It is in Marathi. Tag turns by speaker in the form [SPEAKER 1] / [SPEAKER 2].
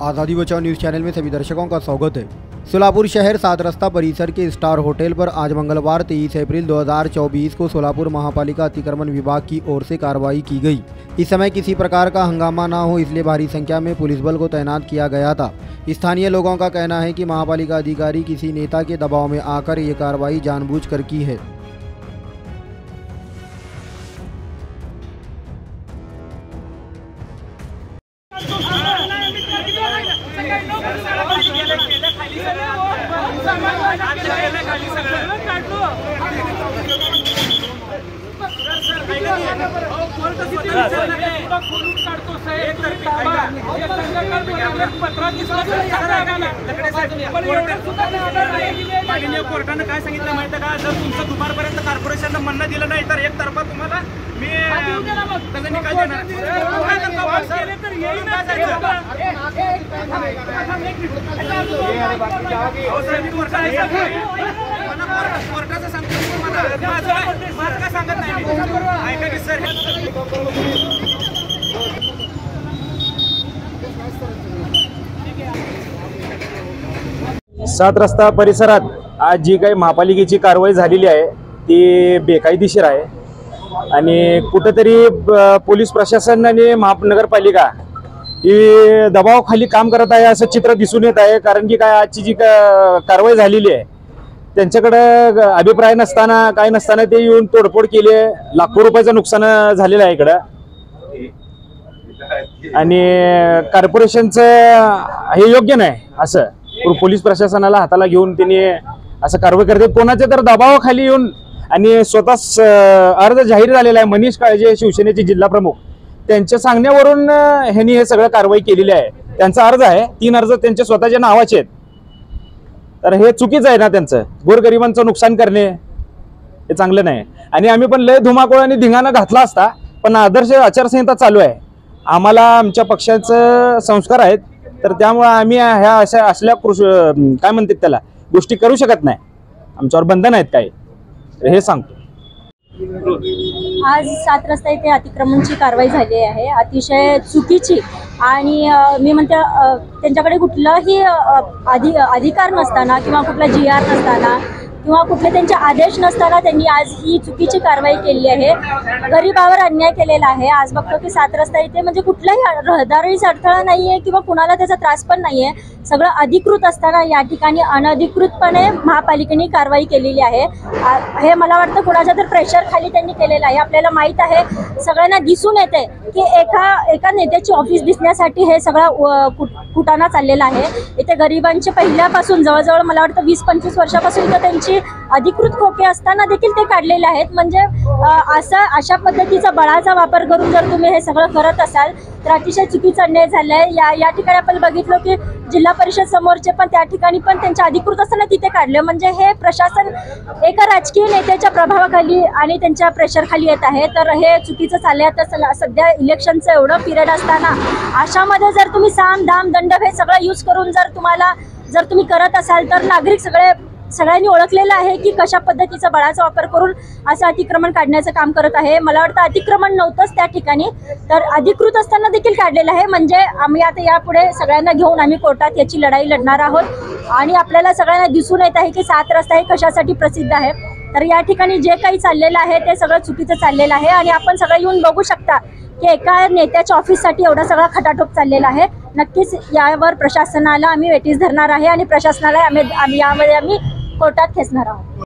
[SPEAKER 1] आज़ादी बचाओ न्यूज़ चैनल में सभी दर्शकों का स्वागत है। सोलापुर शहर 7 रास्ता परिसर के स्टार होटल पर आज मंगलवार 23 अप्रैल 2024 को सोलापुर महापालिका अतिक्रमण विभाग की ओर से कार्रवाई की गई। इस समय किसी प्रकार का हंगामा न हो इसलिए भारी संख्या में पुलिस बल को तैनात किया गया था। स्थानीय लोगों का कहना है कि महापालिका अधिकारी किसी नेता के दबाव में आकर ये कार्रवाई जानबूझकर की है।
[SPEAKER 2] कोर्टाने काय सांगितलं माहिती आहे का, जर तुमचं दुपारपर्यंत कॉर्पोरेशनने म्हणणं दिलं नाही तर एक तर्फा तुम्हाला मी त्याचा निकाल देणार। कोर्टाचं सांगतो तुम्हाला, माझं काय सांगत नाही, ऐका की सर।
[SPEAKER 3] 7 रस्ता परिसरात आज जी काही महापालिकेची कारवाई झालेली आहे ती बेकायदेशीर आहे आणि कुठेतरी पोलीस प्रशासन आणि महानगरपालिका ही दबावाखाली काम करत आहे असं चित्र दिसून येत आहे। कारण की काय आजची जी कारवाई झालेली आहे त्यांच्याकडे अभिप्राय नसताना काय नसताना ते येऊन तोडफोड केली, लाखो रुपयाचं नुकसान झालेलं आहे इकडं आणि कॉर्पोरेशनचं हे योग्य नाही असं पोलीस प्रशासनाला हाताला घेऊन त्यांनी असं कारवाई करते। कोणाच्या तर दबावाखाली येऊन आणि स्वतः अर्ज जाहीर झालेला आहे, मनीष काळजे शिवसेनेचे जिल्हा प्रमुख त्यांच्या सांगण्यावरून ह्यांनी हे सगळं कारवाई केलेली आहे। त्यांचा अर्ज आहे, 3 अर्ज त्यांच्या स्वतःच्या नावाचे आहेत, तर हे चुकीचं आहे ना, त्यांचं गोरगरिबांचं नुकसान करणे हे चांगलं नाही। आणि आम्ही पण लय धुमाकूळ आणि धिंगाणा घातला असता, पण आदर्श आचारसंहिता चालू आहे, आम्हाला आमच्या पक्षाचं संस्कार आहेत, तर त्यामुळे आम्ही ह्या असल्या काय म्हणतात त्याला गोष्टी करू शकत नाही, आमच्यावर बंधन आहेत काय हे सांगतो।
[SPEAKER 4] आज 7 रस्ता येथे अतिक्रमणची कारवाई झाली आहे, अतिशय चुकीची आणि मी म्हणते त्यांच्याकडे कुठलाही अधिकार नसताना किंवा कुठला GR नसताना किंवा कुठले त्यांचे आदेश नसताना त्यांनी आज ही चुकीची कारवाई केली आहे, गरिबावर अन्याय केलेला आहे। आज बघतो की 7 रस्ता इथे म्हणजे कुठलाही रहदारीचा अडथळा नाहीये किंवा कुणाला त्याचा त्रास पण नाहीये, सगळं अधिकृत असताना या ठिकाणी अनधिकृतपणे महापालिकेने कारवाई केलेली आहे। हे मला वाटतं कुणाच्या तर प्रेशर खाली त्यांनी केलेलं आहे। आपल्याला माहित आहे, सगळ्यांना दिसून येते की एका नेत्याची ऑफिस दिसण्यासाठी हे सगळं कुटाणा चाललेला आहे। इथे गरिबांचे पहिल्यापासून जवळजवळ मला वाटतं 20-25 वर्षापासून इथं त्यांची अधिकृत खोके असताना देखील ते काढलेले आहेत। म्हणजे अशा पद्धतीचा बळाचा वापर करून जर तुम्ही हे सगळं करत असाल तर अतिशय चुकीचा अन्याय झालाय। या ठिकाणी आपण बघितलं की जिल्हा परिषद समोरचे पण त्या ठिकाणी पण त्यांच्या अधिकृत असताना तिथे काढले, म्हणजे हे प्रशासन एका राजकीय नेत्याच्या प्रभावाखाली आणि त्यांच्या प्रेशर खाली येत आहे, तर हे चुकीचं चाललंय। आता सध्या इलेक्शनचं एवढं पिरियड असताना अशामध्ये जर तुम्ही साम दाम दंड हे सगळं यूज करून जर तुम्ही करत असाल तर नागरिक सगळ्यांनी ओळखलेलं आहे की कशा पद्धतीचा बळाचा वापर करून असं अतिक्रमण काढण्याचं काम करत आहे। मला वाटतं अतिक्रमण नव्हतंच त्या ठिकाणी, तर अधिकृत असताना देखील काढलेलं आहे। म्हणजे आम्ही आता यापुढे सगळ्यांना घेऊन आम्ही कोर्टात याची लढाई लढणार आहोत आणि आपल्याला सगळ्यांना दिसून येत आहे की 7 रस्ता हे कशासाठी प्रसिद्ध आहे। तर या ठिकाणी जे काही चाललेलं आहे ते सगळं चुकीचं चाललेलं आहे आणि आपण सगळं येऊन बघू शकता की एका नेत्याच्या ऑफिससाठी एवढा सगळा खटाटोप चाललेला आहे। नक्कीच यावर प्रशासनाला आम्ही वेठीस धरणार आहे आणि प्रशासनाला आम्ही कोर्टात खेचणार आहोत।